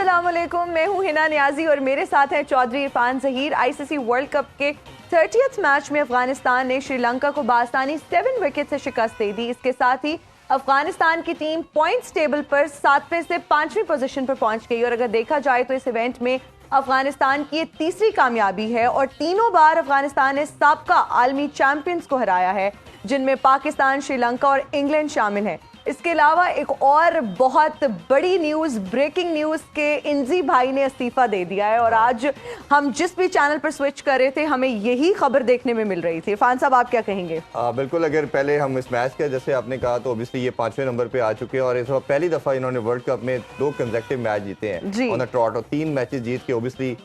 अस्सलाम वालेकुम, मैं हूं हिना नियाजी और मेरे साथ हैं Chaudhry Irfan Zaheer. ICC world cup के 30th मैच में अफगानिस्तान ने श्रीलंका को बासानी 7 विकेट से शिकस्त दे दी। इसके साथ ही अफगानिस्तान की टीम पॉइंट्स टेबल पर 7वें से 5वीं पोजीशन पर पहुंच गई और अगर देखा जाए तो इस इवेंट में अफगानिस्तान की ये तीसरी कामयाबी है और तीनों बार अफगानिस्तान ने साबका आलमी चैंपियंस को हराया है, जिनमें पाकिस्तान, श्रीलंका और इंग्लैंड शामिल हैं। इसके अलावा एक और बहुत बड़ी न्यूज़, ब्रेकिंग न्यूज़ के इंजी भाई ने इस्तीफा दे दिया है और आज हम जिस भी चैनल पर स्विच कर रहे थे हमें यही खबर देखने में मिल रही थी। इरफान साहब, आप क्या कहेंगे? बिल्कुल, अगर पहले हम इस मैच के जैसे आपने कहा तो ऑब्वियसली ये 5वें नंबर पे आ चुके हैं और इस बार पहली दफ़ा इन्होंने वर्ल्ड कप में 2 कंसेक्टिव मैच जीते हैं ऑन द ट्रॉट और 3 मैचेस जीत के ऑब्वियसली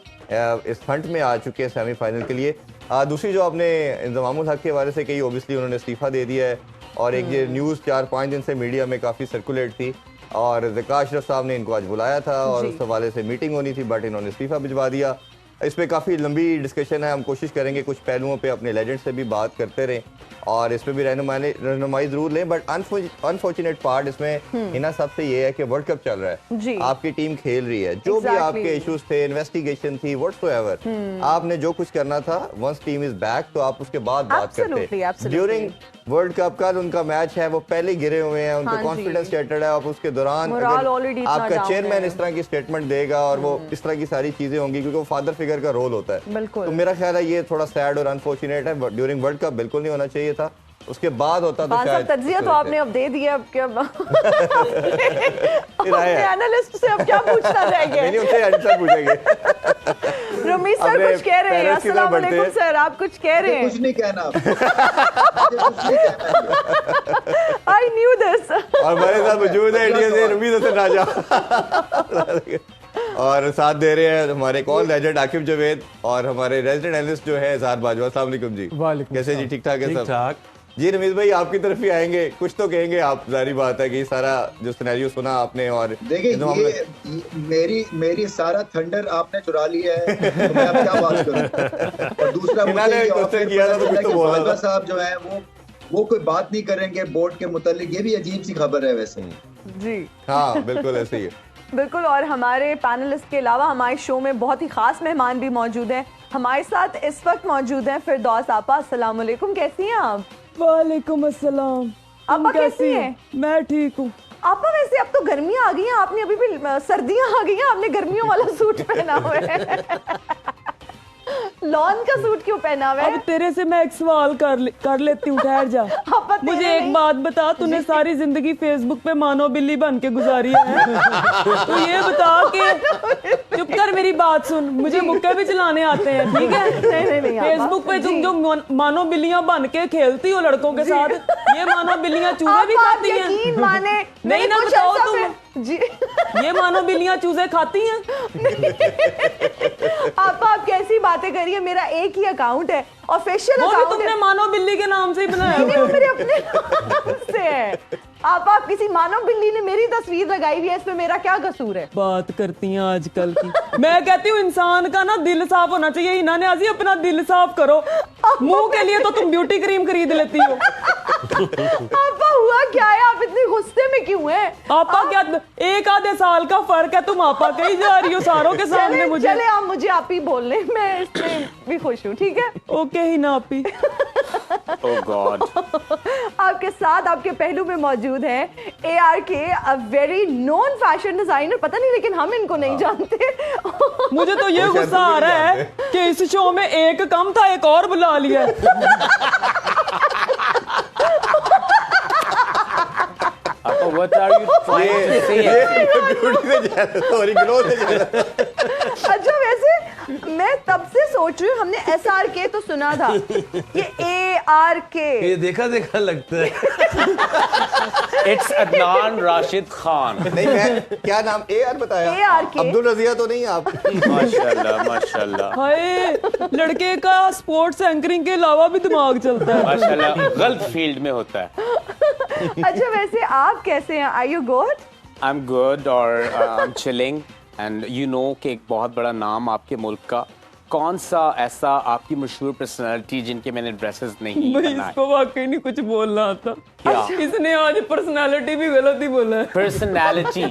इस हंट में आ चुके हैं सेमीफाइनल के लिए। दूसरी जो आपने इंजमामुल हक के हवाले से कही, ऑब्वियसली उन्होंने इस्तीफा दे दिया है और एक ये न्यूज़ 4-5 दिन से मीडिया में काफ़ी सर्कुलेट थी और ज़का अशरफ साहब ने इनको आज बुलाया था और उस हवाले से मीटिंग होनी थी बट इन्होंने इस्तीफा भिजवा दिया। इस पर काफ़ी लंबी डिस्कशन है, हम कोशिश करेंगे कुछ पहलुओं पे अपने लेजेंड से भी बात करते रहें और इस पर भी रहनुमाई ज़रूर लें। बट अनफॉर्चुनेट पार्ट इसमें हिना साहब से ये है कि वर्ल्ड कप चल रहा है, आपकी टीम खेल रही है, जो भी आपके इश्यूज थे, इन्वेस्टिगेशन थी, व्हाटसोएवर, आपने जो कुछ करना था, वंस टीम इज बैक तो आप उसके बाद बात करते। ड्यूरिंग वर्ल्ड कप का उनका मैच है वो पहले गिरे हुए हैं, उनका कॉन्फिडेंस शैटर्ड है। आप उसके दौरान आपका चेयरमैन इस तरह की स्टेटमेंट देगा और वो इस तरह की सारी चीजें होंगी क्योंकि वो फादर फिगर का रोल होता है, तो मेरा ख्याल है ये थोड़ा सैड और अनफॉर्चुनेट है। ड्यूरिंग वर्ल्ड कप बिल्कुल नहीं होना चाहिए था, उसके बाद होता तो शायद तज्जिया तो आपने अब दे दिया। अब क्या एनालिस्ट से अब क्या पूछना रहेगा? नहीं, उनसे आंसर पूछेंगे। रमीज सर कुछ कह रहे हैं। अस्सलाम वालेकुम सर, आप कुछ कह रहे हैं? कुछ नहीं कहना। I knew this. और हमारे साथ मौजूद है इंडिया से रमीज हसन राजा और साथ दे रहे हैं हमारे कॉल लेजेंड आकिब जवेद और हमारे रेजिडेंट एनालिस्ट जो है इजहार बाजवा। अस्सलाम वालेकुम जी। कैसे जी? ठीक ठाक है सब? जी रमीज भाई, आपकी तरफ ही आएंगे, कुछ तो कहेंगे आप, जारी बात है कि सारा जो सिनेरियो सुना आपने और देखिए मेरी सारा थंडर आपने चुरा लिया है, तो मैं अब क्या बात करूं। और दूसरा मुझे साहब जो है वो कोई बात नहीं करेंगे बोर्ड के मुतालिक, ये भी अजीब सी खबर है वैसे। जी हाँ बिल्कुल ऐसे ही है। बिल्कुल, और हमारे पैनलिस्ट के अलावा हमारे शो में बहुत ही खास मेहमान भी मौजूद हैं। हमारे साथ इस वक्त मौजूद हैं फिरदौस आपा। अस्सलाम वालेकुम, कैसी हैं आप? वालेकुम अस्सलाम। आपा कैसी हैं? मैं ठीक हूँ। आपा वैसे अब तो गर्मियाँ आ गई हैं, आपने अभी भी सर्दियाँ आ गई हैं, आपने गर्मियों वाला सूट पहना हुआ है। लॉन का सूट क्यों पहना हुआ है? अब तेरे से मैं एक सवाल कर लेती हूँ, ठहर जा। मुझे एक बात बता, तूने सारी जिंदगी फेसबुक पे मानो बिल्ली बन के गुजारी है, तो ये बता कि चुप कर, मेरी बात सुन, मुझे मुक्के भी चलाने आते हैं, ठीक है? नहीं, फेसबुक पे तुम जो मानो बिल्लियां बन के खेलती हो लड़कों के साथ, ये मानो बिल्लियां चूहे भी खाती हैं? नहीं ना, बताओ तुम जी, ये मानो बिल्लियां चूजे खाती हैं? आप कैसी बातें करिए, मेरा एक ही अकाउंट है, ऑफिशियल अकाउंट है। तुमने मानो बिल्ली के नाम से ही बनाया है? नहीं, वो मेरे अपने नाम से है। आप किसी मानव बिल्ली ने मेरी तस्वीर लगाई हुई है, इसमें मेरा क्या कसूर है? बात करती हैं आजकल की। मैं कहती हूँ इंसान का ना दिल साफ होना चाहिए। हिना नियाज़ी, अपना दिल साफ करो। मुंह के लिए तो तुम ब्यूटी क्रीम खरीद लेती हो। आपा हुआ क्या है, आप इतने गुस्से में क्यों हैं? आपा क्या एक आधे साल का फर्क है, तुम आपा कहीं जा रही हो सारों के सामने। मुझे चले आप मुझे आप ही बोल लें, मैं इसमें भी खुश हूँ, ठीक है? ओके ही ना आपी। ओह गॉड। आपके साथ आपके पहलू में मौजूद है ARK, a very known fashion designer. पता नहीं लेकिन हम इनको नहीं जानते। मुझे तो ये गुस्सा आ रहा है कि इस शो में एक कम था, एक और बुला लिया। What are you trying to say? अच्छा, वैसे मैं तब से सोच रही हूँ, हमने SRK तो सुना था, ये ARK ये देखा लगता है। It's अदनान राशिद खान। नहीं, मैं क्या नाम AR बताया? ARK। अब्दुल रजिया तो नहीं आप? माशाल्लाह माशाल्लाह। हाय, लड़के का स्पोर्ट्स एंकरिंग के अलावा भी दिमाग चलता है। माशाल्लाह, गलत फील्ड में होता है। अच्छा, वैसे आप कैसे हैं? Are you good? I'm good और I'm chilling and you know कि एक बहुत बड़ा नाम आपके मुल्क का, कौन सा ऐसा आपकी मशहूर पर्सनालिटी जिनके मैंने ड्रेसेस नहीं भाई बनाए? इसको वाकई नहीं कुछ बोलना आता। इसने आज पर्सनालिटी भी गलत ही बोला है। पर्सनालिटी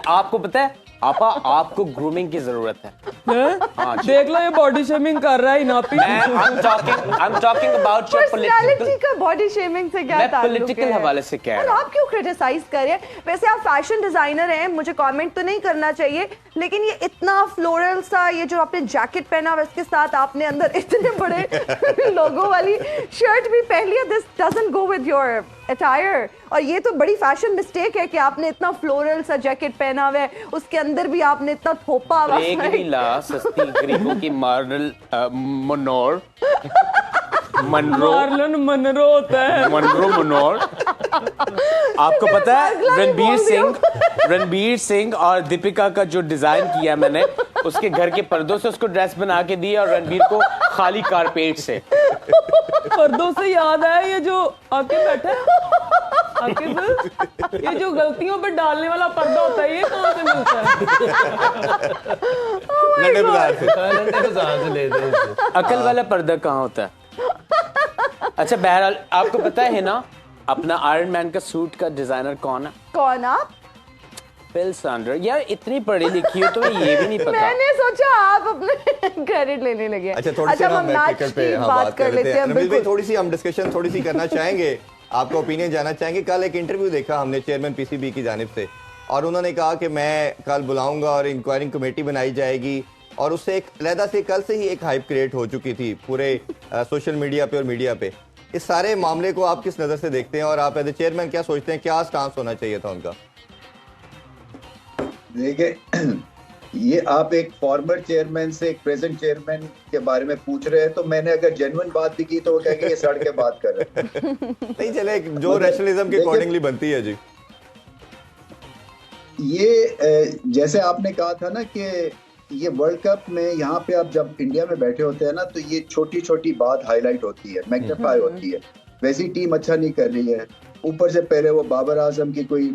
आपको पता है आपा आपको ग्रूमिंग की जरूरत है। हाँ, देख लो ये बॉडी शेमिंग कर रहा है नापी। I'm talking about your personality का बॉडी शेमिंग से क्या ताल्लुक है? पॉलिटिकल हवाले से कह और रहा हूं। आप क्यों क्रिटिसाइज कर रहे हैं? वैसे आप फैशन डिजाइनर हैं, मुझे कमेंट तो नहीं करना चाहिए, लेकिन ये इतना फ्लोरल सा, ये जो आपने जैकेट पहना हुआ इसके साथ आपने अंदर इतने बड़े लोगों वाली शर्ट भी पहन लिया, this doesn't go with your attire. और ये तो बड़ी फैशन मिस्टेक है कि आपने इतना फ्लोरल सा जैकेट पहना हुआ है, उसके अंदर भी आपने इतना थोपा हुआ है। सस्ती ग्रीकों की मार्नल मनोर मार्लन मनरो होता है। मनोर आपको पता है रणबीर सिंह और दीपिका का जो डिजाइन किया मैंने, उसके घर के पर्दों से उसको ड्रेस बना के दी और रणबीर को खाली कारपेट से। पर्दों से याद आया, ये जो आके बैठा है आके ये जो गलतियों पे डालने वाला पर्दा होता है, ये कहाँ से मिलता है? अकल वाला पर्दा कहाँ होता है? अच्छा बहरहाल आपको पता है ना अपना आयरन मैन का सूट का डिजाइनर कौन है? कौन आप? Phil Sander. यार इतनी पढ़ी लिखी हो तो ये भी नहीं पता। मैंने सोचा आप अपने क्रेडिट लेने लगे। अच्छा थोड़ी सी हम क्रिकेट पे बात कर लेते हैं। रमीज भाई थोड़ी सी हम डिस्कशन थोड़ी सी करना चाहेंगे, आपका ओपिनियन जानना चाहेंगे। कल एक इंटरव्यू देखा हमने चेयरमैन पीसीबी की जानिब से, और उन्होंने कहा कि मैं कल बुलाऊंगा और इंक्वायरिंग कमेटी बनाई जाएगी, और उससे एक अलहदा से कल से ही एक हाइप क्रिएट हो चुकी थी पूरे सोशल मीडिया पे और मीडिया पे। इस सारे मामले को आप किस नज़र से देखते हैं और आप एज ए चेयरमैन क्या सोचते हैं, क्या स्टांस होना चाहिए था उनका? देखिए, ये आप एक फॉर्मर चेयरमैन से एक प्रेजेंट चेयरमैन के बारे में पूछ रहे हैं, तो मैंने अगर जेन्युइन बात भी की तो वो कहेंगे ये सड़ के बात कर रहे हैं। नहीं चले, जो रैशनलिज्म के अकॉर्डिंगली बनती है जी। ये जैसे आपने कहा था ना कि ये वर्ल्ड कप में यहाँ पे आप जब इंडिया में बैठे होते हैं ना, तो ये छोटी छोटी बात हाईलाइट होती है, मैग्नीफाई होती है। वैसी टीम अच्छा नहीं कर रही है, ऊपर से पहले वो बाबर आजम की कोई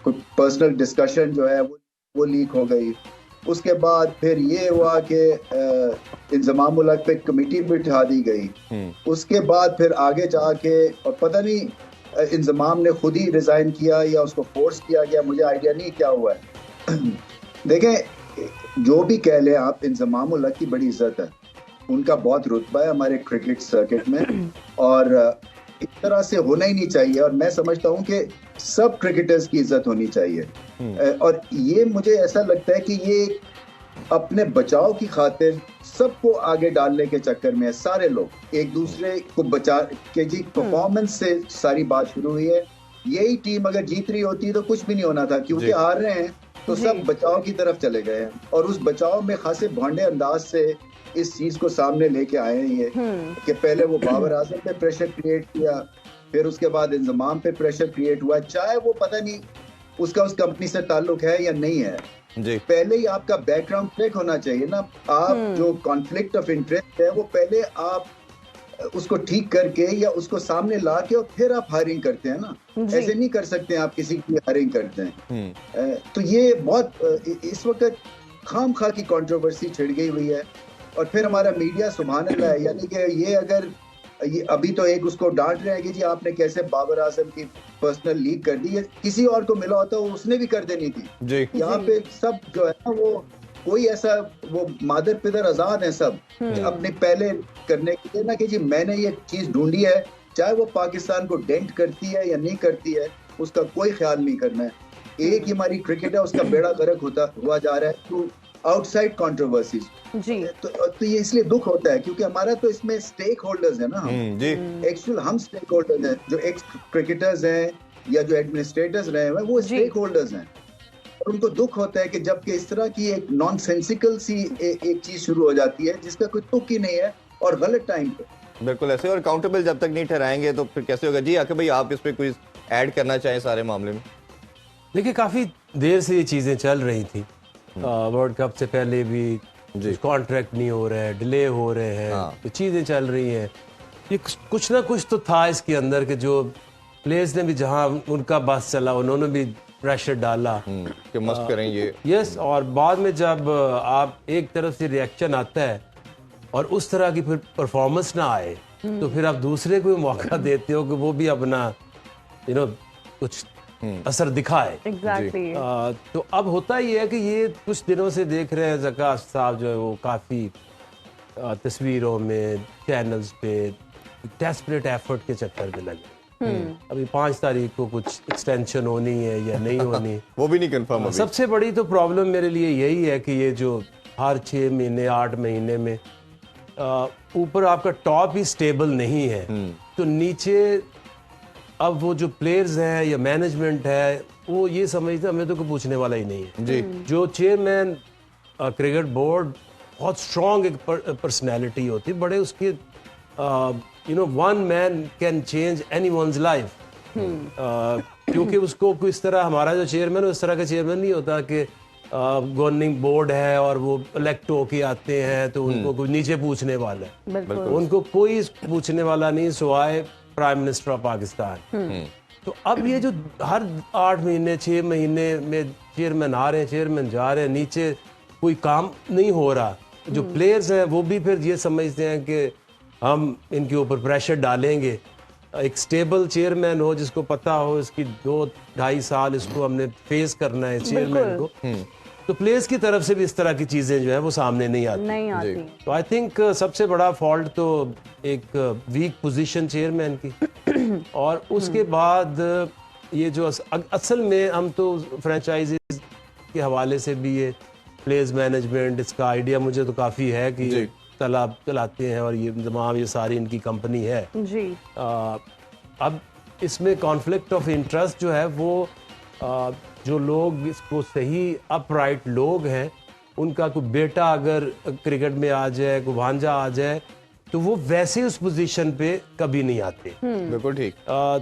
पर्सनल डिस्कशन जो है वो लीक हो गई। उसके बाद फिर ये हुआ कि इंजमाम उल हक पे कमेटी बिठा दी गई। उसके बाद फिर आगे जाके और पता नहीं इंजमाम ने खुद ही रिजाइन किया या उसको फोर्स किया गया, मुझे आइडिया नहीं क्या हुआ है। देखें, जो भी कह लें आप, इंजमाम उल हक की बड़ी इज्जत है, उनका बहुत रुतबा है हमारे क्रिकेट सर्किट में, और इस तरह से होना ही नहीं चाहिए। और मैं समझता हूं कि सब क्रिकेटर्स की इज्जत होनी चाहिए। और ये मुझे ऐसा लगता है कि ये अपने बचाव की खातिर सबको आगे डालने के चक्कर में है। सारे लोग एक दूसरे को बचा के, जी परफॉर्मेंस से सारी बात शुरू हुई है। यही टीम अगर जीत रही होती तो कुछ भी नहीं होना था, क्योंकि हार रहे हैं तो सब बचाव की तरफ चले गए हैं, और उस बचाव में खासे भांडे अंदाज से इस चीज को सामने लेके आए हैं ये कि पहले वो बाबर आजम पे प्रेशर क्रिएट किया, फिर उसके बाद इंजमाम पे प्रेशर क्रिएट हुआ, चाहे वो पता नहीं उसका उस कंपनी से ताल्लुक है या नहीं है जी। पहले ही आपका बैकग्राउंड चेक होना चाहिए ना। आप जो कॉन्फ्लिक्ट ऑफ इंटरेस्ट है वो पहले आप उसको ठीक करके या उसको सामने ला के और फिर आप हायरिंग करते हैं ना, ऐसे नहीं कर सकते आप किसी की हायरिंग करते हैं। तो ये बहुत इस वक्त खाम खा की कंट्रोवर्सी छिड़ गई हुई है। और फिर हमारा मीडिया सुभान अल्लाह है, यानी कि ये अगर ये अभी तो एक उसको डांट रहे हैं कि जी आपने कैसे बाबर आजम की पर्सनल लीक कर दी है, किसी और को मिला होता है उसने भी कर देनी थी। यहाँ पे सब जो है ना वो कोई ऐसा वो मादर पिदर आजाद है सब अपने पहले करने के लिए ना कि जी मैंने ये चीज ढूंढी है, चाहे वो पाकिस्तान को डेंट करती है या नहीं करती है उसका कोई ख्याल नहीं करना है। एक ही हमारी क्रिकेट है, उसका बेड़ा गर्क होता हुआ जा रहा है तो आउटसाइड कंट्रोवर्सीज जी। तो ये इसलिए दुख होता है क्योंकि हमारा तो इसमें स्टेक होल्डर्स है ना जी। एक्चुअल हम स्टेक होल्डर्स हैं, जो एक्स क्रिकेटर्स हैं या जो एडमिनिस्ट्रेटर्स रहे हैं वो स्टेक होल्डर्स हैं। और उनको दुख होता है कि जबकि इस तरह की एक नॉनसेंसिकल सी एक चीज शुरू हो जाती है जिसका कोई तुक ही नहीं है और गलत टाइम पे। बिल्कुल ऐसे, और अकाउंटेबल जब तक नहीं ठहराएंगे तो फिर कैसे होगा जी। आके भाई आप इस पे कुछ ऐड करना चाहें सारे मामले में? देखिए काफी देर से ये चीजें चल रही थी, वर्ल्ड कप से पहले भी कॉन्ट्रैक्ट नहीं हो रहे हैं, डिले हो रहे हैं, तो चीजें चल रही हैं। ये कुछ ना कुछ तो था इसके अंदर के जो प्लेयर्स ने भी जहां उनका बस चला उन्होंने भी प्रेशर डाला कि मस्त करें ये। यस, और बाद में जब आप एक तरफ से रिएक्शन आता है और उस तरह की फिर परफॉर्मेंस ना आए तो फिर आप दूसरे को भी मौका देते हो कि वो भी अपना कुछ असर दिखाए। एग्जैक्टली। तो अब होता ही है कि ये कुछ दिनों से देख रहे हैं ज़कास साहब जो है वो काफ़ी तस्वीरों में, चैनल्स पे डेस्परेट एफर्ट के चक्कर में लगे। अभी 5 तारीख को कुछ एक्सटेंशन होनी है या नहीं होनी वो भी नहीं कंफर्म। सबसे बड़ी तो प्रॉब्लम मेरे लिए यही है कि ये जो हर 6 महीने 8 महीने में ऊपर आपका टॉप ही स्टेबल नहीं है, तो नीचे अब वो जो प्लेयर्स हैं या मैनेजमेंट है वो ये समझते हमें तो कोई पूछने वाला ही नहीं है जी। जो चेयरमैन क्रिकेट बोर्ड बहुत स्ट्रॉन्ग एक पर्सनैलिटी होती, बड़े उसके one man can change any one's life, क्योंकि उसको इस तरह हमारा जो चेयरमैन है उस तरह का चेयरमैन नहीं होता कि गवर्निंग बोर्ड है और वो इलेक्ट होके आते हैं तो उनको कोई नीचे पूछने वाला है, उनको कोई पूछने वाला नहीं सिवाय प्राइम मिनिस्टर ऑफ पाकिस्तान। तो अब ये जो हर 8 महीने 6 महीने में चेयरमैन आ रहे हैं, चेयरमैन जा रहे हैं, नीचे कोई काम नहीं हो रहा, जो प्लेयर्स हैं वो भी फिर ये समझते हैं कि हम इनके ऊपर प्रेशर डालेंगे। एक स्टेबल चेयरमैन हो जिसको पता हो इसकी 2-2.5 साल इसको हमने फेस करना है चेयरमैन को, तो प्लेयर्स की तरफ से भी इस तरह की चीजें जो है वो सामने नहीं आती। तो आई थिंक सबसे बड़ा फॉल्ट तो एक वीक पोजीशन चेयरमैन की और उसके बाद ये जो असल में हम तो फ्रेंचाइजीज के हवाले से भी ये प्लेयर्स मैनेजमेंट इसका आइडिया मुझे तो काफी है कि तालाब चलाते हैं और ये तमाम ये सारी इनकी कंपनी है जी। अब इसमें कॉन्फ्लिक्ट ऑफ इंटरेस्ट जो है वो जो लोग इसको सही अपराइट लोग हैं उनका कोई बेटा अगर क्रिकेट में आ जाए, कोई भांजा आ जाए, तो वो वैसे उस पोजीशन पे कभी नहीं आते। बिल्कुल ठीक।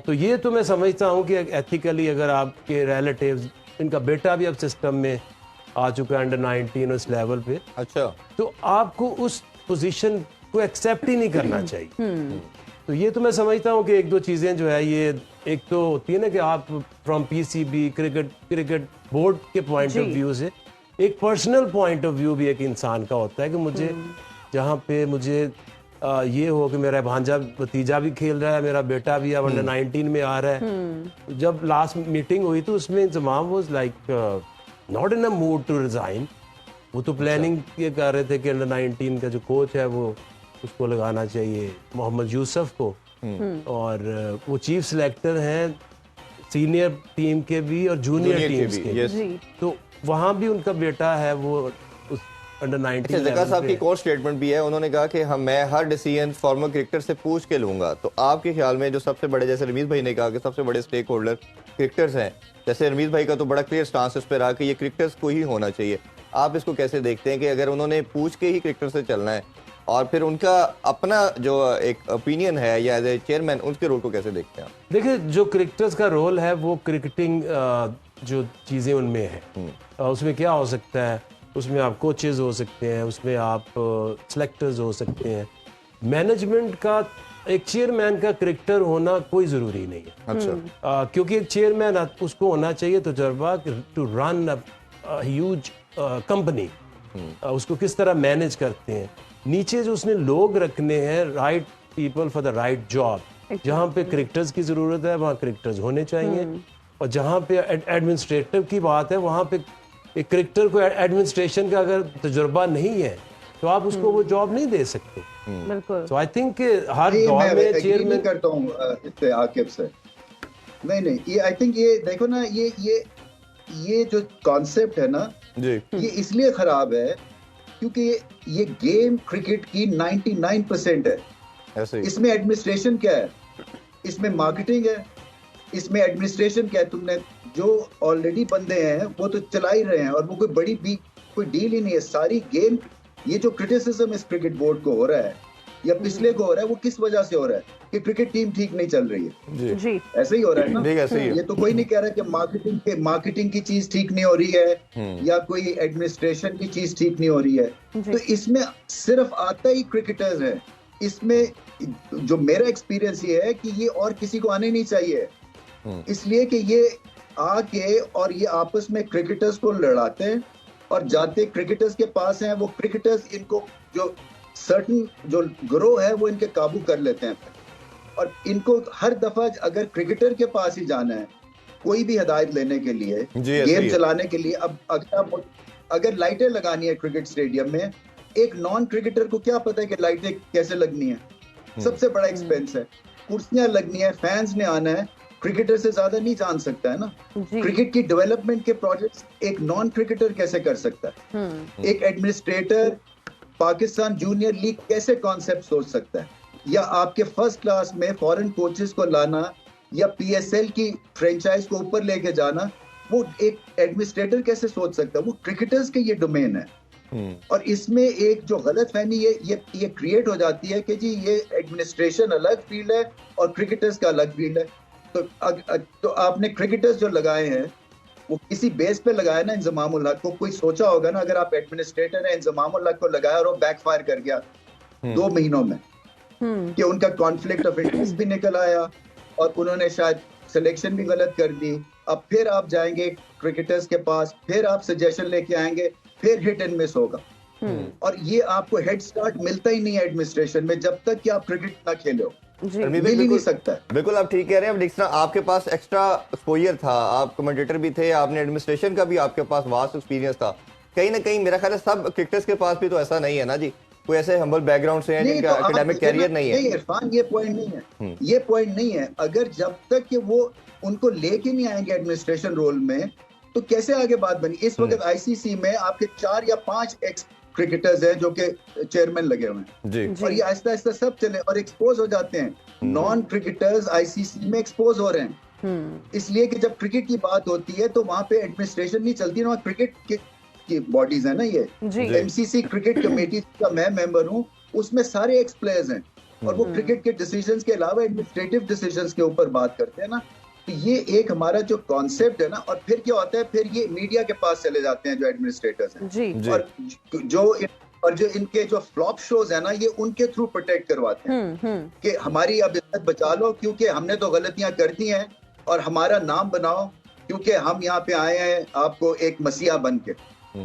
तो ये तो मैं समझता हूँ कि एथिकली अगर आपके रिलेटिव्स, इनका बेटा भी अब सिस्टम में आ चुका है अंडर 19 उस लेवल पे, अच्छा, तो आपको उस पोजीशन को एक्सेप्ट ही नहीं करना चाहिए। तो ये तो मैं समझता हूँ कि 1-2 चीजें जो है ये एक तो होती है ना कि आप फ्रॉम पीसीबी क्रिकेट बोर्ड के पॉइंट ऑफ व्यू से एक पर्सनल पॉइंट ऑफ व्यू भी एक इंसान का होता है कि मुझे जहाँ पे मुझे ये हो कि मेरा भांजा भतीजा भी खेल रहा है, मेरा बेटा भी अब अंडर 19 में आ रहा है। जब लास्ट मीटिंग हुई तो उसमें Jamam was like not in a mood to resign. वो तो प्लानिंग ये कर रहे थे कि अंडर 19 का जो कोच है वो उसको लगाना चाहिए मोहम्मद यूसुफ को, और वो चीफ सिलेक्टर हैं सीनियर टीम के भी और जूनियर टीम्स के, तो वहाँ भी उनका बेटा है वो उस अंडर 19। ज़का साहब की कोर्ट स्टेटमेंट भी है, उन्होंने कहा कि मैं हर डिसीजन फॉर्मर क्रिकेटर से पूछ के लूंगा। तो आपके ख्याल में जो सबसे बड़े, जैसे रमीज भाई ने कहा कि सबसे बड़े स्टेक होल्डर क्रिकेटर्स हैं, जैसे रमीज भाई का तो बड़ा क्लियर स्टांस इस पर रहा कि ये क्रिकेटर्स को ही होना चाहिए, आप इसको कैसे देखते हैं कि अगर उन्होंने पूछ के ही क्रिकेटर से चलना है और फिर उनका अपना जो एक ओपिनियन है या एज ए चेयरमैन, उनके रोल को कैसे देखते हैं? देखिए, जो क्रिकेटर्स का रोल है वो क्रिकेटिंग जो चीज़ें उनमें है, उसमें क्या हो सकता है, उसमें आप कोचेज हो सकते हैं, उसमें आप सिलेक्टर्स हो सकते हैं। मैनेजमेंट का एक चेयरमैन का क्रिकेटर होना कोई ज़रूरी नहीं है। अच्छा। क्योंकि एक चेयरमैन उसको होना चाहिए तजुर्बा to run a huge company, उसको किस तरह मैनेज करते हैं, नीचे जो उसने लोग रखने हैं, right people for the right job. जहाँ पे क्रिकेटर्स की जरूरत है वहाँ क्रिकेटर्स होने चाहिए, और जहाँ पे एडमिनिस्ट्रेटिव की बात है वहाँ पे एक क्रिकेटर को एडमिनिस्ट्रेशन का अगर तजुर्बा नहीं है तो आप उसको वो जॉब नहीं दे सकते। बिल्कुल। तो आई थिंक हर दौर में चेयरमैन करता हूँ इससे आकिब से, नहीं ये आई थिंक ये देखो ना, ये जो कॉन्सेप्ट है ना जी, ये इसलिए खराब है क्योंकि ये गेम क्रिकेट की 99% है। ऐसे ही। इसमें एडमिनिस्ट्रेशन क्या है, इसमें मार्केटिंग है, इसमें एडमिनिस्ट्रेशन क्या है, तुमने जो ऑलरेडी बंदे हैं वो तो चला ही रहे हैं और वो कोई डील ही नहीं है। सारी गेम, ये जो क्रिटिसिज्म इस क्रिकेट बोर्ड को हो रहा है या पिछले को हो रहा है, वो किस वजह से हो रहा है कि क्रिकेट टीम ठीक नहीं चल रही है जी। ऐसे ही हो रहा है ना, ऐसे ही। ये तो कोई नहीं कह रहा कि मार्केटिंग की चीज ठीक नहीं हो रही है या कोई एडमिनिस्ट्रेशन की चीज ठीक नहीं हो रही है। तो इसमें सिर्फ आता ही क्रिकेटर्स है। इसमें जो मेरा एक्सपीरियंस ये है कि ये और किसी को आने नहीं चाहिए, इसलिए कि ये आके और ये आपस में क्रिकेटर्स को लड़ाते हैं और जाते क्रिकेटर्स के पास हैं, वो क्रिकेटर्स इनको जो सर्टन जो ग्रोह है वो इनके काबू कर लेते हैं, और इनको हर दफा अगर क्रिकेटर के पास ही जाना है कोई भी हिदायत लेने के लिए, गेम चलाने के लिए, अब अगर लाइटें लगानी है क्रिकेट स्टेडियम में, एक नॉन क्रिकेटर को क्या पता है कि लाइटें कैसे लगनी है? सबसे बड़ा एक्सपेंस है, कुर्सियां लगनी है, फैंस ने आना है, क्रिकेटर से ज्यादा नहीं जान सकता है ना। क्रिकेट की डेवलपमेंट के प्रोजेक्ट्स एक नॉन क्रिकेटर कैसे कर सकता है? एक एडमिनिस्ट्रेटर पाकिस्तान जूनियर लीग कैसे कॉन्सेप्ट सोच सकता है? या आपके फर्स्ट क्लास में फॉरेन कोचेस को लाना या PSL की फ्रेंचाइज को ऊपर लेके जाना, वो एक एडमिनिस्ट्रेटर कैसे सोच सकता है? वो क्रिकेटर्स के ये डोमेन है। और इसमें एक जो गलत फहमी ये क्रिएट हो जाती है कि जी ये एडमिनिस्ट्रेशन अलग फील्ड है और क्रिकेटर्स का अलग फील्ड है। तो आपने क्रिकेटर्स जो लगाए हैं वो किसी बेस पे लगाया ना इंजमामुल हक को। कोई सोचा होगा ना, अगर आप एडमिनिस्ट्रेटर है, इंजमामुल हक को लगाया और वो बैकफायर कर गया 2 महीनों में, कि उनका कॉन्फ्लिक्ट ऑफ इंटरेस्ट भी निकल आया और उन्होंने शायद सिलेक्शन भी गलत कर दी। अब फिर आप जाएंगे क्रिकेटर्स के पास, फिर आप सजेशन लेके आएंगे, फिर हिट एंड मिस होगा। और ये आपको हेड स्टार्ट मिलता ही नहीं है एडमिनिस्ट्रेशन में जब तक कि आप क्रिकेट ना खेले हो। मिल ही नहीं सकता। बिल्कुल आप ठीक कह रहे हैं। अब आपके पास एक्स्ट्रा एक्सपोजर था, आप कमेंटेटर भी थे, आपने एडमिनिस्ट्रेशन का भी आपके पास वास्ट एक्सपीरियंस था। कहीं ना कहीं मेरा ख्याल है सब क्रिकेटर्स के पास भी तो ऐसा नहीं है ना जी, कोई ऐसे हम्बल बैकग्राउंड से हैं जिनका एकेडमिक कैरियर नहीं है। इरफान ये पॉइंट नहीं है, ये पॉइंट नहीं है। अगर जब तक कि वो उनको लेके नहीं आएंगे एडमिनिस्ट्रेशन रोल में, तो कैसे आगे बात बनी? इस वक्त ICC में आपके 4 या 5 एक्स क्रिकेटर्स हैं जो कि चेयरमैन लगे हुए हैं जी। और ये आहिस्ता आहिस्ता सब चले और एक्सपोज हो जाते हैं। नॉन क्रिकेटर्स ICC में एक्सपोज हो रहे हैं, इसलिए कि जब क्रिकेट की बात होती है तो वहां पे एडमिनिस्ट्रेशन नहीं चलती ना, क्रिकेट की बॉडीज है ना ये। MCC क्रिकेट कमेटी का मैं मेंबर हूँ, उसमें सारे एक्स प्लेयर्स हैं और वो क्रिकेट के डिसीजंस के अलावा एडमिनिस्ट्रेटिव डिसीजंस के ऊपर बात करते हैं ना। तो ये एक हमारा जो कॉन्सेप्ट है ना, और फिर क्या होता है, फिर ये मीडिया के पास चले जाते हैं जो एडमिनिस्ट्रेटर्स हैं जी। और जो इनके जो फ्लॉप शोज है ना, ये उनके थ्रू प्रोटेक्ट करवाते हैं कि हमारी अब इज्जत बचा लो क्योंकि हमने तो गलतियां कर दी हैं, और हमारा नाम बनाओ क्योंकि हम यहाँ पे आए हैं आपको एक मसीहा बन के।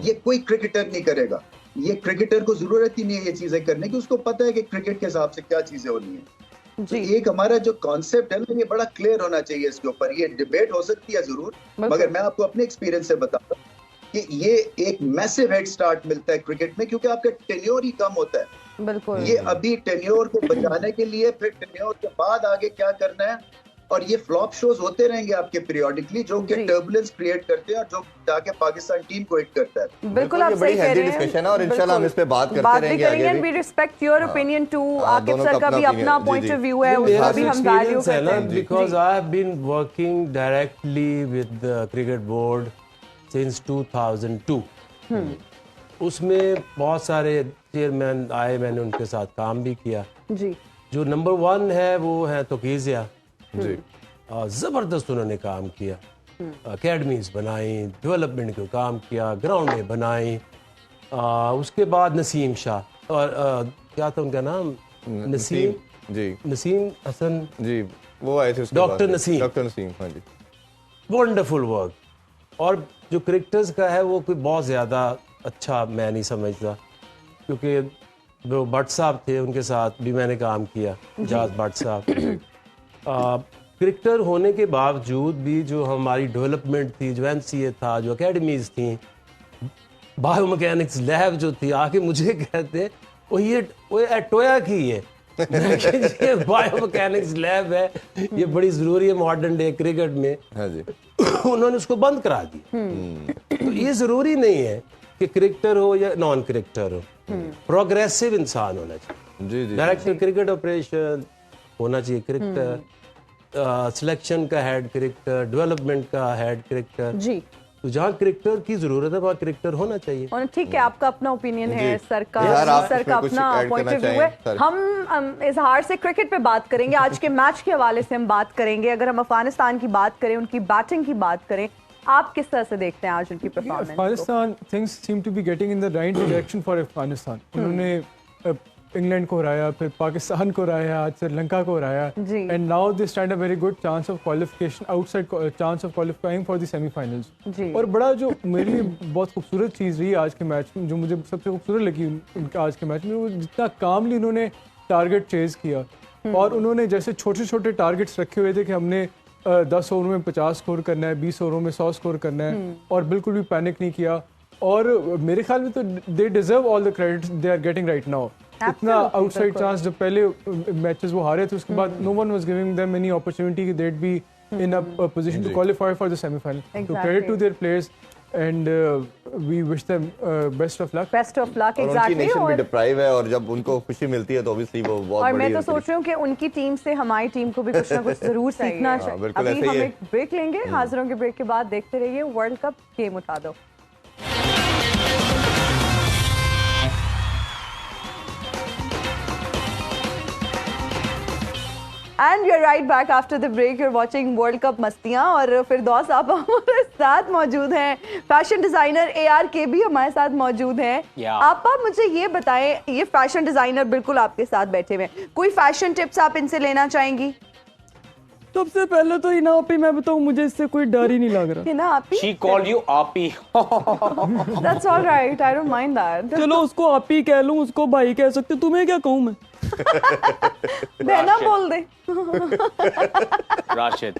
ये कोई क्रिकेटर नहीं करेगा, ये क्रिकेटर को जरूरत ही नहीं है ये चीजें करने की, उसको पता है कि क्रिकेट के हिसाब से क्या चीजें होनी है। तो एक हमारा जो कॉन्सेप्ट है ना, ये बड़ा क्लियर होना चाहिए इसके ऊपर। ये डिबेट हो सकती है जरूर, मगर मैं आपको अपने एक्सपीरियंस से बताता हूँ कि ये एक मैसिव हेड स्टार्ट मिलता है क्रिकेट में, क्योंकि आपका टेन्योर ही कम होता है। बिल्कुल। ये अभी टेन्योर को बचाने के लिए फिर टेन्योर के बाद आगे क्या करना है, और ये फ्लॉप शोज होते रहेंगे आपके पीरियोडिकली जो कि टर्बुलेंस क्रिएट करते हैं और जो जाके पाकिस्तान टीम को हिट करता है। बिल्कुल आप सही कह रहे हैं। डिस्कशन है और इंशाल्लाह हम इस पे बात करते रहेंगे आगे भी। We respect your opinion too. Aqib sir का भी अपना पॉइंट ऑफ व्यू है, उसका भी हम वैल्यू करते हैं। Because I have been working directly with the cricket board since 2002। उसमें बहुत सारे चेयरमैन आए, मैंने उनके साथ काम भी किया जी। जो नंबर 1 है वो है तोकीज़िया जी। ज़बरदस्त उन्होंने काम किया, अकेडमीज बनाई, डेवलपमेंट का काम किया, ग्राउंडें बनाई। उसके बाद नसीम शाह और क्या था उनका नाम, नसीम जी, नसीम हसन जी, वो आए थे डॉक्टर नसीम, हाँ जी। Wonderful work. और जो क्रिकेटर्स का है वो कोई बहुत ज़्यादा अच्छा मैं नहीं समझता, क्योंकि जो भट्ट साहब थे उनके साथ भी मैंने काम किया, जाज भट्ट साहब। क्रिकेटर होने के बावजूद भी जो हमारी डेवलपमेंट थी, जो NCA था, जो एकेडमीज थी, बायोमैकेनिक्स लैब जो थी, आके मुझे कहते वो एटोया की है ये बायोमैकेनिक्स लैब है, ये बड़ी ज़रूरी है मॉडर्न डे क्रिकेट में। हाँ जी। उन्होंने उसको बंद करा दिया। तो ये ज़रूरी नहीं है कि क्रिकेटर हो या नॉन क्रिकेटर हो, प्रोग्रेसिव इंसान होना चाहिए। डायरेक्टर क्रिकेट ऑपरेशन होना चाहिए, क्रिकेटर सिलेक्शन का हेड क्रिकेटर, डेवलपमेंट का हेड क्रिकेटर जी। तो जहाँ क्रिकेटर की जरूरत है वहाँ क्रिकेटर होना चाहिए। और ठीक है, आपका अपना ओपिनियन है, सर का अपना पॉइंट ऑफ व्यू है। हम इजहार से क्रिकेट पे बात करेंगे, आज के मैच के हवाले से हम बात करेंगे। अगर हम अफगानिस्तान की बात करें, उनकी बैटिंग की बात करें, आप किस तरह से देखते हैं आज उनकी performance? Afghanistan things seem to be getting in the right direction for Afghanistan. उन्होंने इंग्लैंड को हराया, फिर पाकिस्तान को हराया, आज श्रीलंका को हराया, and now they stand a very good chance of qualification, outside chance of qualifying for the semifinals. और बड़ा जो मेरे लिए बहुत खूबसूरत चीज़ रही आज के मैच में, जो मुझे सबसे खूबसूरत लगी उनके आज के मैच में, वो जितना कामली उन्होंने टारगेट चेज किया, और उन्होंने जैसे छोटे छोटे टारगेट्स रखे हुए थे कि हमने 10 ओवर में 50 स्कोर करना है, 20 ओवरों में 100 स्कोर करना है, और बिल्कुल भी पैनिक नहीं किया। और मेरे ख्याल में तो they deserve all the credit they are getting right now. इतना आउटसाइड चांस, जब पहले मैचेस वो हारे थे उसके बाद no one was giving them any opportunity कि they'd be in a position to qualify for the semi-final. So credit to their players and we wish them best of luck. Best of luck, exactly. और उनकी nation भी deprive है, और जब उनको खुशी मिलती है तो ऑब्वियसली वो बहुत बड़ी। और मैं तो सोच रही हूँ कि उनकी टीम से हमारी टीम को भी कुछ ना कुछ जरूर सीखना चाहिए। अभी हम एक ब्रेक लेंगे, हाजिरों के ब्रेक के बाद देखते रहिए वर्ल्ड कप गेम उठा दो। And we are right back after the break. You're watching World Cup मस्तियाँ, और फिरदौस आप हमारे साथ मौजूद हैं, फैशन डिजाइनर ARK भी हमारे साथ मौजूद हैं। आप मुझे ये बताएं, ये फैशन डिजाइनर बिल्कुल आपके साथ बैठे हुए हैं, कोई फैशन टिप्स आप इनसे लेना चाहेंगी? सबसे पहले तो हिना आपी मैं बताऊं, मुझे इससे कोई डर ही नहीं लग रहा। हिना आपी? She called you आपी। That's all right, I don't mind that. चलो उसको आपी कह लूं, उसको भाई कह सकते, तुम्हें क्या कहूं मैं? बहना बोल दे। राशिद,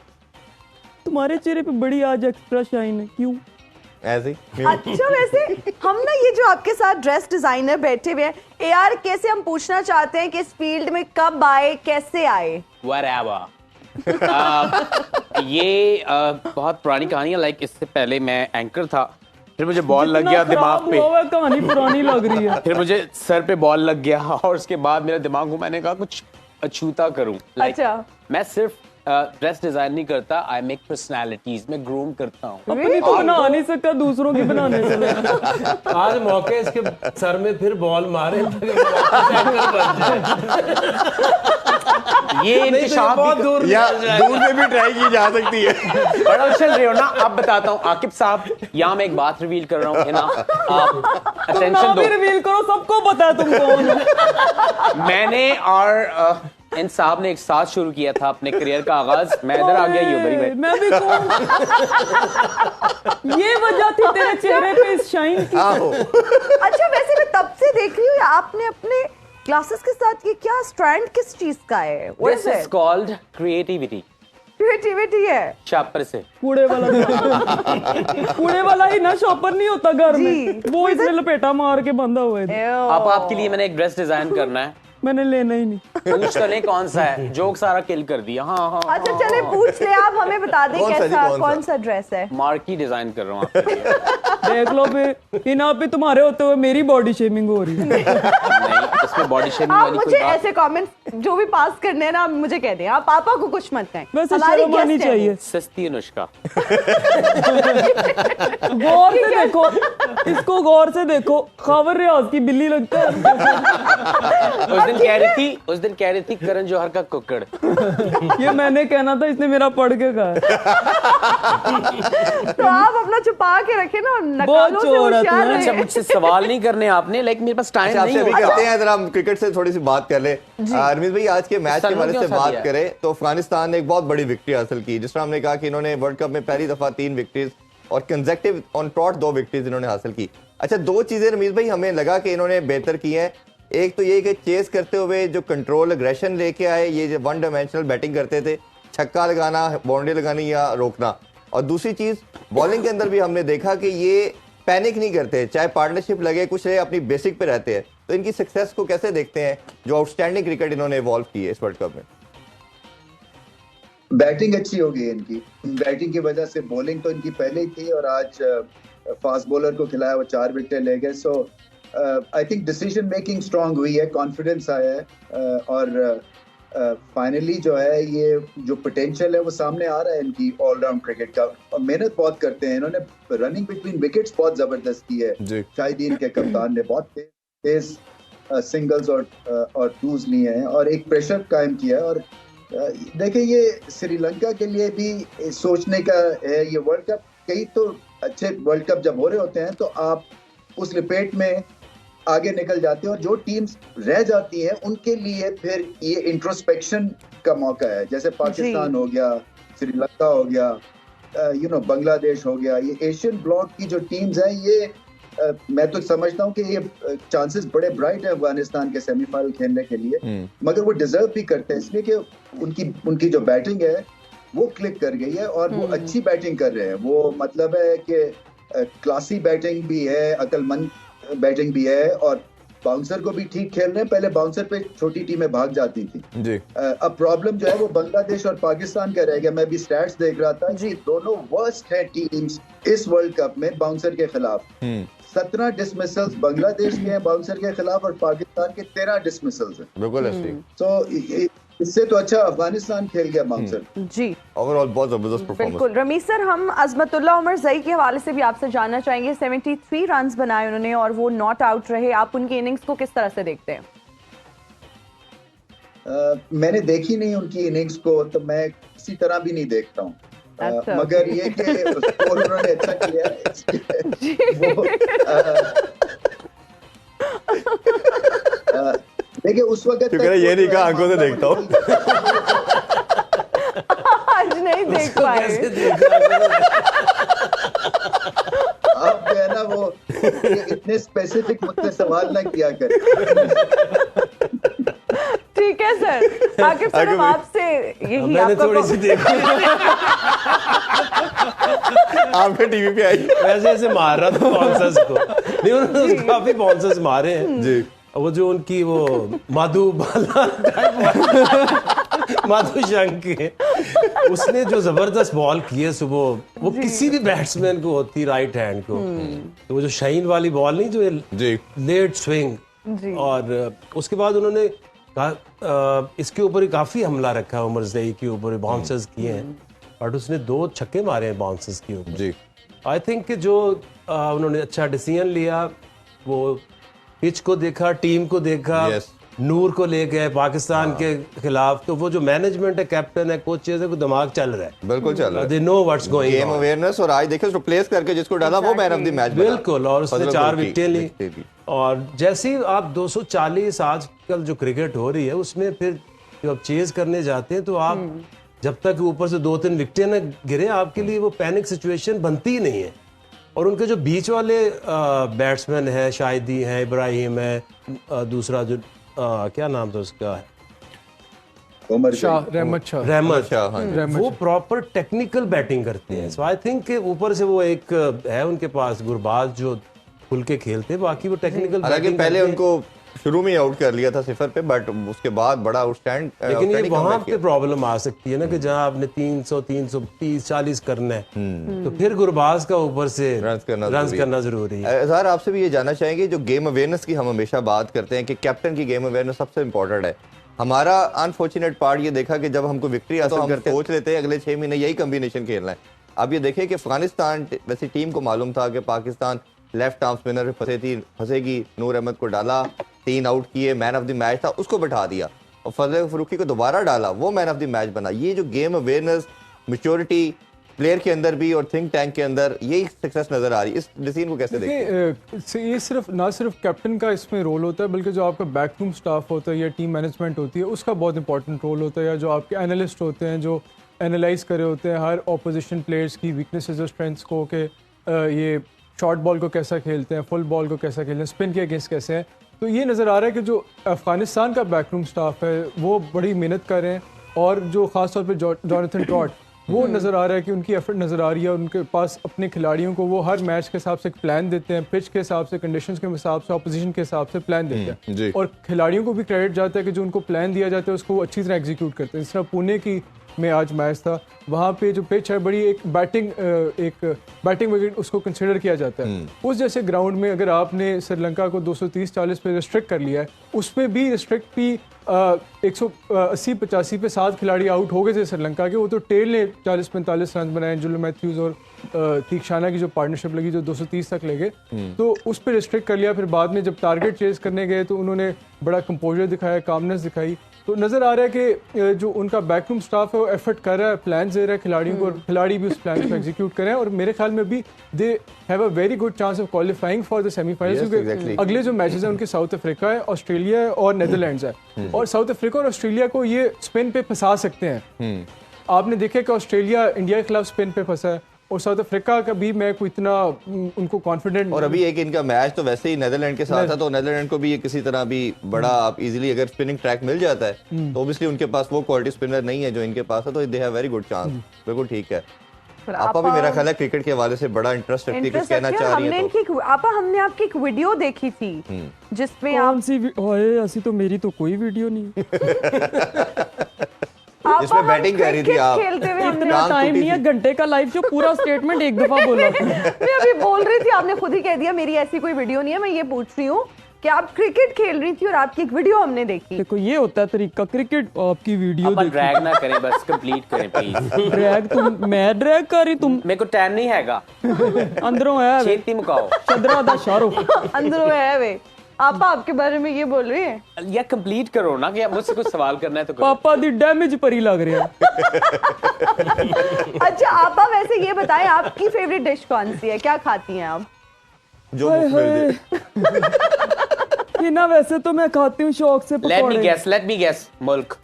तुम्हारे चेहरे पे बड़ी आज एक्स्ट्रा शाइन है, क्यों? ऐसे ही। अच्छा, वैसे हम ना ये जो आपके साथ ड्रेस डिजाइनर बैठे हुए हैं, ARK से हम पूछना चाहते हैं कि इस फील्ड में कब आए, कैसे आए? Whatever. ये बहुत पुरानी कहानी है। लाइक इससे पहले मैं एंकर था, फिर मुझे बॉल लग गया दिमाग पे। कहानी पुरानी लग रही है। फिर मुझे सर पे बॉल लग गया और उसके बाद मेरा दिमाग घूमा, मैंने कहा कुछ अछूता करूं। अच्छा। मैं सिर्फ ड्रेस डिजाइन नहीं करता, आई मेक पर्सनालिटीज, मैं ग्रूम करता हूँ। अपनी तो बना नहीं सकता, दूसरों की बनाने से। आज मौके इसके सर में फिर बॉल मारे ये इंतशाफ बहुत दूर में भी ट्राई की जा सकती है। बड़ा उछल रहे हो ना। अब बताता हूँ आकिब साहब, यहाँ मैं एक बात रिवील कर रहा हूँ ना, आप अटेंशन दो। रिवील करो, सबको पता है तुम कौन हो। मैंने और इन साहब ने एक साथ शुरू किया था अपने करियर का आगाज। मैं इधर आ गया, यूबरी भाई। मैं भी कौन? ये वजह थी तेरे चेहरे पे इस शाइन की। अच्छा, वैसे मैं तब से देख रही हूँ आपने अपने ग्लासेस के साथ ये क्या स्ट्रैंड किस चीज का है? This is called creativity. Creativity है। शॉपर से कूड़े वाला ही ना, शॉपर नहीं होता घर में, वो इसमें लपेटा मार के बंधा हुआ है। अब आपके लिए मैंने एक ड्रेस डिजाइन करना है, मैंने लेना ही नहीं। पूछ तो नहीं कौन सा है, जोक सारा किल कर दिया। हाँ हाँ। अच्छा चले पूछ ले, आप हमें बता दें कैसा कौन सा ड्रेस है? मार्की डिजाइन कर रहा हूँ आपके लिए। देख लो फिर इन पे तुम्हारे होते हुए मेरी बॉडी शेमिंग हो रही है। नहीं, इसमें बॉडी शेमिंग वाली मुझे कोई बात। ऐसे कमेंट्स जो भी पास करने हैं ना, आप मुझे कह दें, आप पापा को कुछ मत कहें। वैसे शर्म आनी चाहिए। सस्ती अनुष्का। गौर से देखो इसको, गौर से देखो, खबर रियाज की बिल्ली लगता है। उस दिन कह रही थी करण जौहर का कुक्कड़। ये मैंने कहना था, इसने मेरा पढ़ के कहा। तो आप अपना छुपा के रखे ना, नकालों से होशियार रहे। अच्छा, मुझसे सवाल नहीं करने आपने, लाइक मेरे पास टाइम नहीं है। करते हैं जरा, हम क्रिकेट से थोड़ी सी बात कर ले। रमीज भाई, आज के मैच के बारे से बात करें तो अफगानिस्तान ने एक बहुत बड़ी विक्ट्री हासिल की। जिस तरह हमने कहा कि इन्होंने वर्ल्ड कप में पहली दफा 3 विक्ट्रीज और कंसेक्टिव ऑन ट्रॉट 2 विक्ट्रीज इन्होंने हासिल की। अच्छा, 2 चीजें रमीज भाई हमें लगा कि इन्होंने बेहतर की हैं। एक तो ये कि चेस करते हुए जो कंट्रोल एग्रेशन लेके आए, ये जो 1 डायमेंशनल बैटिंग करते थे, छक्का लगाना, बाउंड्री लगानी या रोकना। और दूसरी चीज बॉलिंग के अंदर भी हमने देखा कि ये पैनिक नहीं करते, चाहे पार्टनरशिप लगे कुछ रहे, अपनी बेसिक पे रहते हैं। तो इनकी सक्सेस को कैसे देखते हैं, जो आउटस्टैंडिंग क्रिकेट इन्होंने इवॉल्व की है इस वर्ल्ड कप में? बैटिंग अच्छी हो गई इनकी, बैटिंग की वजह से। बॉलिंग तो इनकी पहले ही थी और आज फास्ट बॉलर को खिलाया, वो 4 विकेट ले गए। So I think decision making strong हुई है, कॉन्फिडेंस आया है, और फाइनली जो है ये जो पोटेंशियल है वो सामने आ रहा है इनकी ऑलराउंड क्रिकेट का। और मेहनत बहुत करते हैं इन्होंने, रनिंग बिटवीन विकेट्स बहुत जबरदस्त की है। शाहिदीन के कप्तान ने बहुत तेज सिंगल्स और टूज लिए हैं और एक प्रेशर कायम किया है। और देखिए, ये श्रीलंका के लिए भी सोचने का है ये वर्ल्ड कप। कई तो अच्छे वर्ल्ड कप जब हो रहे होते हैं तो आप उस रिपेट में आगे निकल जाते हैं, और जो टीम्स रह जाती हैं उनके लिए फिर ये इंट्रोस्पेक्शन का मौका है। जैसे पाकिस्तान हो गया, श्रीलंका हो गया, बांग्लादेश हो गया। ये एशियन ब्लॉक की जो टीम्स हैं, ये मैं तो समझता हूँ कि ये चांसेस बड़े ब्राइट है अफगानिस्तान के सेमीफाइनल खेलने के लिए। मगर वो डिजर्व भी करते हैं, इसलिए कि उनकी जो बैटिंग है वो क्लिक कर गई है और वो अच्छी बैटिंग कर रहे हैं। वो मतलब है कि क्लासी बैटिंग भी है, अक्लमंद बैटिंग भी है, और बाउंसर को भी ठीक खेल रहे हैं। पहले बाउंसर पे छोटी टीमें भाग जाती थी जी। अब प्रॉब्लम जो है वो बांग्लादेश और पाकिस्तान का रह गया। मैं भी स्टैट्स देख रहा था कि दोनों वर्स्ट है टीम्स इस वर्ल्ड कप में बाउंसर के खिलाफ। 17 डिसमिसल्स बांग्लादेश के हैं बाउंसर के खिलाफ और पाकिस्तान के 13 डिसमिसल्स हैं। बिल्कुल तो इससे तो अच्छा अफगानिस्तान खेल गया बाउंसर जी। ओवरऑल बहुत जबरदस्त परफॉर्मेंस। बिल्कुल रमीज सर, हम अजमतुल्लाह उमर जई के हवाले से भी आपसे जानना चाहेंगे। 73 रन बनाए उन्होंने और वो नॉट आउट रहे। आप उनकी इनिंग्स को किस तरह से देखते हैं? मैंने देखी नहीं उनकी इनिंग्स को, तो मैं किसी तरह भी नहीं देखता हूँ। मगर ये कि स्कोर उन्होंने अच्छा किया है। देखिए उस वक्त ये नहीं कहा, आंखों से देखता हूँ। आज नहीं देख पाए आप जो है ना वो इतने स्पेसिफिक मुझसे सवाल ना किया करें। ठीक है सर, आगे सर हम आपसे यही आपका थोड़ी सी देखी आपके टीवी पे आई, वैसे ऐसे मार रहा था बाउंसर्स को। नहीं, उन्होंने काफी बाउंसर्स मारे हैं जी। वो जो उनकी वो मधुबाला मधुशंकी, उसने जो जबरदस्त बॉल की है सुबह, वो किसी भी बैट्समैन को होती राइट हैंड को। तो वो जो शाइन वाली बॉल नहीं, जो लेट स्विंग, और उसके बाद उन्होंने इसके ऊपर ही काफी हमला रखा उमर ज़ई के ऊपर, बाउंसर्स किए हैं, बट उसने 2 छक्के मारे हैं बाउंसर्स के ऊपर जी। आई थिंक कि जो उन्होंने अच्छा डिसीजन लिया, वो पिच को देखा, टीम को देखा, नूर को ले गए पाकिस्तान के खिलाफ। तो वो जो मैनेजमेंट है, कैप्टन है, कोचेस है, को दिमाग चल रहा है, बिल्कुल चल रहा है। They know what's going on, game awareness. और आज देखो रिप्लेस करके जिसको डाला वो मैन ऑफ द मैच बना। बिल्कुल, और उसने 4 विकेटें ली। और जैसे ही आप 240 आजकल जो क्रिकेट हो रही है उसमें फिर जब आप चेज करने जाते हैं तो आप जब तक ऊपर से 2-3 विकेटें न गिरे, आपके लिए वो पैनिक सिचुएशन बनती ही नहीं है। और उनके जो बीच वाले बैट्समैन है, शाहिदी है, इब्राहिम है, दूसरा जो क्या नाम था उसका, रहमत शाह, वो प्रॉपर टेक्निकल बैटिंग करते हैं। सो आई थिंक ऊपर से वो एक है उनके पास गुरबाज जो खुल के खेलते हैं, बाकी वो टेक्निकल बैटिंग। पहले उनको शुरू में आउट कर लिया था 0 पे, बट उसके बाद बड़ा आउटस्टैंड। लेकिन ये वहां पे प्रॉब्लम आ सकती है ना कि जहां आपने 300, 330, 40 करना है, तो फिर गुरबाज का ऊपर से रन करना जरूरी है। सर आपसे भी ये जानना चाहेंगे, जो गेम अवेयरनेस की हम हमेशा बात करते हैं कि कैप्टन की गेम अवेयरनेस सबसे इंपॉर्टेंट है। हमारा अनफॉर्चुनेट पार्ट ये देखा कि जब हमको विक्ट्री हासिल करते हैं, सोच लेते हैं अगले 6 महीने यही कॉम्बिनेशन खेलना है। अब ये देखें कि अफगानिस्तान वैसे टीम को मालूम था कि पाकिस्तान लेफ्ट आर्म स्पिनर फंसेगी, नूर अहमद को डाला, 3 आउट किए, मैन ऑफ द मैच था, उसको बैठा दिया, और फजल फरूकी को दोबारा डाला, वो मैन ऑफ द मैच बना। ये जो गेम अवेयरनेस, मैच्योरिटी प्लेयर के अंदर भी और थिंक टैंक के अंदर, यही सक्सेस नजर आ रही है। इस डिसीजन को कैसे देखते हैं? ये ना सिर्फ कैप्टन का इसमें रोल होता है, बल्कि जो आपका बैकरूम स्टाफ होता है या टीम मैनेजमेंट होती है, उसका बहुत इंपॉर्टेंट रोल होता है, या जो आपके एनालिस्ट होते हैं जो एनालाइज करे होते हैं हर ऑपोजिशन प्लेयर्स की वीकनेसेस और स्ट्रेंथ्स को, कि ये शॉर्ट बॉल को कैसा खेलते हैं, फुल बॉल को कैसा खेलते हैं, स्पिन के अगेंस्ट कैसे हैं। तो ये नज़र आ रहा है कि जो अफगानिस्तान का बैकरूम स्टाफ है वो बड़ी मेहनत कर रहे हैं, और जो ख़ास तौर पे जॉनथन ट्रॉट, वो नज़र आ रहा है कि उनकी एफर्ट नज़र आ रही है। उनके पास अपने खिलाड़ियों को वो हर मैच के हिसाब से एक प्लान देते हैं, पिच के हिसाब से, कंडीशंस के हिसाब से, ऑपोजिशन के हिसाब से प्लान देते हैं, और खिलाड़ियों को भी क्रेडिट जाता है कि जो उनको प्लान दिया जाता है उसको वो अच्छी तरह एग्जीक्यूट करते हैं। जिस तरह पुणे की में आज मैच था, वहाँ पे जो पिच है बड़ी एक बैटिंग विकेट उसको कंसिडर किया जाता है। उस जैसे ग्राउंड में अगर आपने श्रीलंका को 230-40 पे रिस्ट्रिक्ट कर लिया है, उसमें भी रिस्ट्रिक्ट भी 180-85 पे 7 खिलाड़ी आउट हो गए थे श्रीलंका के। वो तो टेल ने 40-45 रन बनाए, जुल्लू मैथ्यूज और तीक्षाना की जो पार्टनरशिप लगी जो 230 तक ले गए, तो उस पर रिस्ट्रिक्ट कर लिया। फिर बाद में जब टारगेट चेज करने गए तो उन्होंने बड़ा कंपोजर दिखाया, कामनेस दिखाई। तो नज़र आ रहा है कि जो उनका बैकरूम स्टाफ है वो एफर्ट कर रहा है, प्लान दे रहा है खिलाड़ियों को, और खिलाड़ी भी उस प्लान को एग्जीक्यूट कर रहे हैं। और मेरे ख्याल में भी they have a very good chance of qualifying for the semifinals, क्योंकि अगले जो मैचेस हैं उनके साउथ अफ्रीका है, ऑस्ट्रेलिया है और नेदरलैंड्स है। और साउथ अफ्रीका और ऑस्ट्रेलिया को ये स्पिन पे फंसा सकते हैं। आपने देखा कि ऑस्ट्रेलिया इंडिया के खिलाफ स्पिन पे फंसा है, और साउथ अफ्रीका का भी मैं कोई इतना उनको कॉन्फिडेंट। और अभी एक इनका मैच तो वैसे ही नेदरलैंड के साथ था, तो नेदरलैंड को भी किसी तरह भी बड़ा आप इजीली अगर स्पिनिंग ट्रैक मिल जाता है तो ऑब्वियसली उनके पास वो क्वालिटी स्पिनर नहीं है जो इनके पास है, तो they have very good chance. बिल्कुल ठीक है। आपा भी मेरा ख्याल है क्रिकेट के हवाले से बड़ा इंटरेस्ट रखती है, कुछ कहना चाह रही है तो। हमने आपकी एक वीडियो देखी थी जिसमें कौन सी ऐसी तो मेरी तो कोई वीडियो नहीं जिसमें बैटिंग कर रही थी आप। इतना टाइम नहीं है, घंटे का लाइव जो पूरा स्टेटमेंट एक दफा बोला था। मैं अभी बोल रही थी, आपने खुद ही कह दिया मेरी ऐसी कोई वीडियो नहीं है। मैं ये पूछ रही हूँ कि आप क्रिकेट खेल रही थी और आपकी एक वीडियो हमने देखी। देखो ये होता है तरीका, क्रिकेट आपकी वीडियो देखी। ड्रैग ना करें, बस कंप्लीट करें प्लीज। ड्रैग तुम, मैं ड्रैग कर रही, तुम मेरे को टाइम नहीं हैगा। अंदरों है छेती मुकाओ चदरा दा शाहरुख अंदरों है वे। आपा आपके बारे में ये बोल रही है या कंप्लीट करो ना, कि मुझसे कुछ सवाल करना है तो करो। पापा दी डैमेज परी लग रही है। अच्छा आपा वैसे ये बताएं आपकी फेवरेट डिश कौन सी है, क्या खाती हैं आप? जो ये ना वैसे तो मैं खाती हूँ शौक से पकौड़े। लेट मी गेस मुल्क।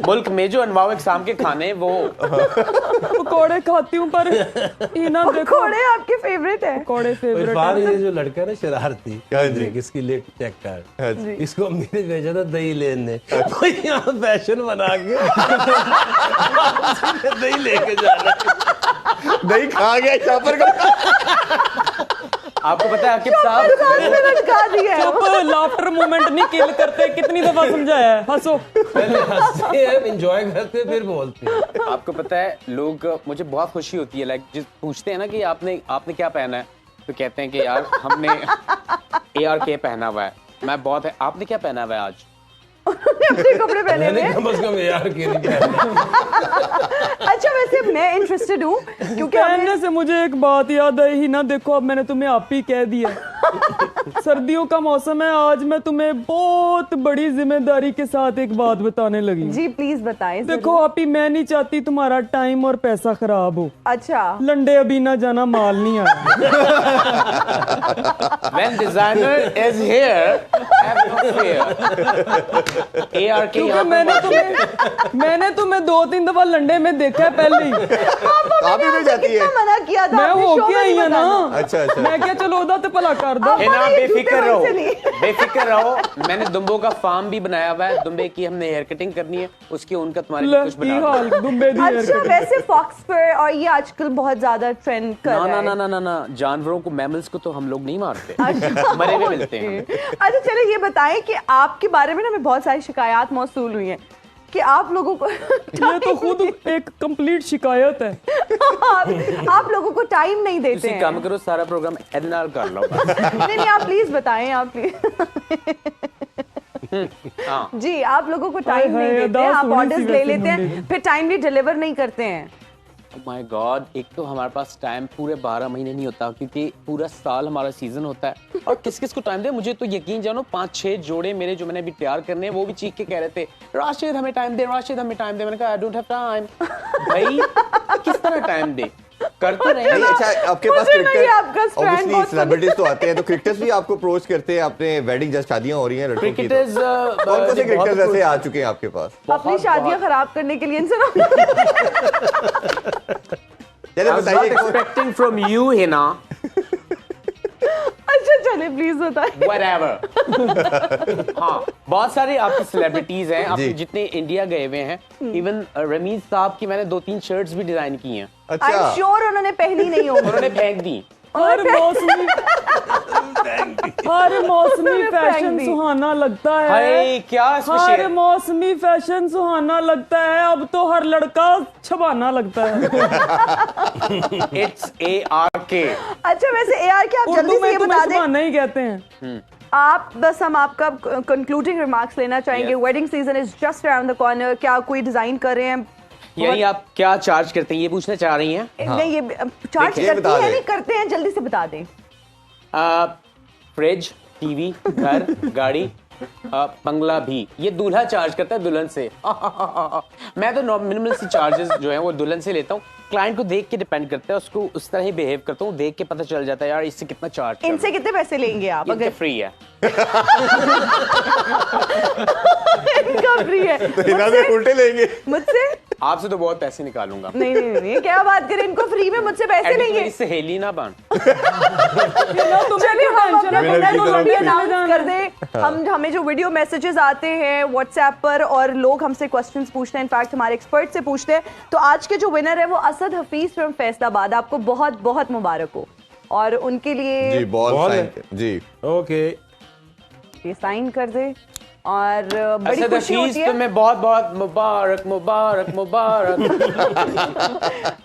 मुल्क में जो अनवाउ इकसाम के खाने वो पकौड़े खाती हूँ, पर ये ना देखो पकौड़े आपके फेवरेट है? पकौड़े फेवरेट है। ये जो लड़का है ना शरारती, इसकी लेट चेक कर, इसको मेरे भेजा था दही लेने, तो यहाँ फैशन बना के दही लेके जा रहा, दही खा गया चापर का। आपको पता है आकिब साहब, चुप, लाफ्टर मोमेंट नहीं किल करते, कितनी दफा समझाया है। हंसो, पहले हंसते हैं, एंजॉय करते हैं, फिर बोलते हैं। आपको पता है लोग, मुझे बहुत खुशी होती है, लाइक जिस पूछते हैं ना कि आपने क्या पहना है, तो कहते हैं कि यार हमने ARK पहना हुआ है। मैं बहुत है, आपने क्या पहना हुआ है आज? अपने कपड़े पहने हुए कम से कम ARK नहीं पहना। अच्छा वैसे मैं इंटरेस्टेड हूँ क्योंकि पहनने से मुझे एक बात याद आई ही ना, देखो अब मैंने तुम्हें आप ही कह दिया। सर्दियों का मौसम है, आज मैं तुम्हें बहुत बड़ी जिम्मेदारी के साथ एक बात बताने लगी। जी प्लीज बताएं। देखो आप ही, मैं नहीं चाहती तुम्हारा टाइम और पैसा खराब हो। अच्छा लंडे अभी ना जाना, माल नहीं आया। When designer is here, have no fear. ARK यहाँ मैंने तुम्हें 2-3 दफा लंडे में देखा है पहले ही। आप ही नहीं जाती है? मना किया था, मैं होके आई है ना। अच्छा मैं क्या चलो उधर तो भला कर दो। बेफिक्र रहो। मैंने दुम्बों का फार्म भी बनाया हुआ है। दुम्बे की हमने हेयर कटिंग करनी है, उसकी उनका तुम्हारे लिए कुछ बना दो। दुम्बे दी हेयर अच्छा वैसे फॉक्स पर और ये आजकल बहुत ज्यादा ट्रेंड कर रहा है। ना जानवरों को, मैमल्स को तो हम लोग नहीं मारते, मरे हुए मिलते हैं। अच्छा चलो ये बताएं कि आपके बारे में ना मैं बहुत सारी शिकायत मौसूल हुई हैं कि आप लोगों को ये तो खुद एक कंप्लीट शिकायत है। आप लोगों को टाइम नहीं देते हैं। काम करो, सारा प्रोग्राम एडनाल कर लो। नहीं आप प्लीज बताएं, आप प्लीज। जी आप लोगों को टाइम नहीं देते हैं, आप ऑर्डर्स ले लेते हैं फिर टाइमली डिलीवर नहीं करते हैं। माय गॉड, एक तो हमारे पास टाइम पूरे 12 महीने नहीं होता क्योंकि पूरा साल हमारा सीजन होता है। और किस किस को टाइम दे, मुझे तो यकीन जानो 5-6 जोड़े मेरे जो मैंने अभी तैयार करने हैं वो भी चीख के कह रहे थे राशिद हमें टाइम दे, राशिद हमें टाइम दे। मैंने कहा आई डोंट हैव टाइम। भाई किस तरह टाइम दे, करते रहे। अच्छा आपके पास ऑब्वियसली सेलिब्रिटीज तो आते हैं, तो क्रिकेटर्स भी आपको अप्रोच करते हैं अपने वेडिंग, जब शादियां हो रही हैं लड़कों की, क्रिकेटर्स कौन कौन से क्रिकेटर्स ऐसे आ चुके हैं आपके पास अपनी शादियां खराब करने के लिए? चलिए बताइए। Expecting from you Hina. अच्छा चले प्लीज बताइए। Whatever। हाँ बहुत सारे आपके सेलिब्रिटीज हैं, आप जितने इंडिया गए हुए हैं। इवन रमीज साहब की मैंने 2-3 शर्ट्स भी डिजाइन की हैं। आई एम श्योर उन्होंने पहनी नहीं होगी, उन्होंने फेंक दी। हर मौसमी फैशन सुहाना लगता है। हाय क्या हर मौसमी फैशन सुहाना लगता है, अब तो हर लड़का छबाना लगता है। It's ARK। अच्छा वैसे ARK आप जल्दी से ये बता दें, नहीं कहते हैं आप बस हम आपका कंक्लूडिंग रिमार्क्स लेना चाहेंगे। Wedding season is just around the corner, क्या कोई डिजाइन कर रहे हैं? यानी आप क्या चार्ज करते हैं ये पूछना चाह रही हैं? नहीं ये चार्ज करते हैं नहीं करते हैं, जल्दी से बता दें। फ्रिज, टीवी, घर, गाड़ी, बंगला भी। ये दूल्हा चार्ज करता है दुल्हन से। मैं तो मिनिमल सी चार्जेस जो है वो दुल्हन से लेता हूँ। क्लाइंट को देख के डिपेंड करता है, उसको उस तरह ही बिहेव करता हूँ, देख के पता चल जाता है यार इससे कितना चार्ज। इनसे कितने पैसे लेंगे आप? अगर फ्री है इनका फ्री है, तो उल्टे लेंगे मुझसे आपसे तो बहुत पैसे निकालूंगा। नहीं नहीं नहीं, क्या बात करें, इनको फ्री में मुझसे पैसे लेंगे। मेरी सहेली ना बन। चलिए हम अपना विनर को भी अनाउंस कर दें। हम हमें जो वीडियो मैसेजेस आते हैं व्हाट्सएप पर और लोग हमसे क्वेश्चंस पूछते हैं, इनफैक्ट हमारे एक्सपर्ट से पूछते हैं, तो आज के जो विनर है वो असद हफीज फ्रॉम फैसलाबाद। आपको बहुत बहुत मुबारक हो और उनके लिए जी बॉल जी ओके ये साइन कर दे और बड़ी असद खुशी होती हफीज है। तुम्हें बहुत बहुत मुबारक मुबारक मुबारक।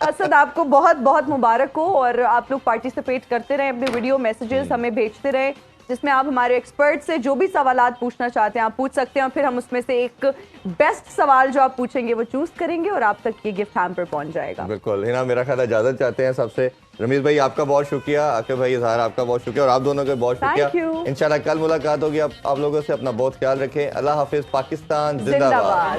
असद आपको बहुत बहुत मुबारक हो और आप लोग पार्टिसिपेट करते रहें, अपने वीडियो मैसेजेस हमें भेजते रहें जिसमें आप हमारे एक्सपर्ट से जो भी सवालात पूछना चाहते हैं आप पूछ सकते हैं और फिर हम उसमें से एक बेस्ट सवाल जो आप पूछेंगे वो चूज करेंगे और आप तक ये गिफ्ट हैम्पर पहुंच जाएगा। बिल्कुल हिना, मेरा ख्याल है इजाजत चाहते हैं सबसे। रमीज भाई आपका बहुत शुक्रिया, आकिब भाई इजहार आपका बहुत शुक्रिया और आप दोनों का बहुत शुक्रिया। इंशाल्लाह कल मुलाकात होगी। आप लोगों से अपना बहुत ख्याल रखें। अल्लाह हाफिज। पाकिस्तान जिंदाबाद।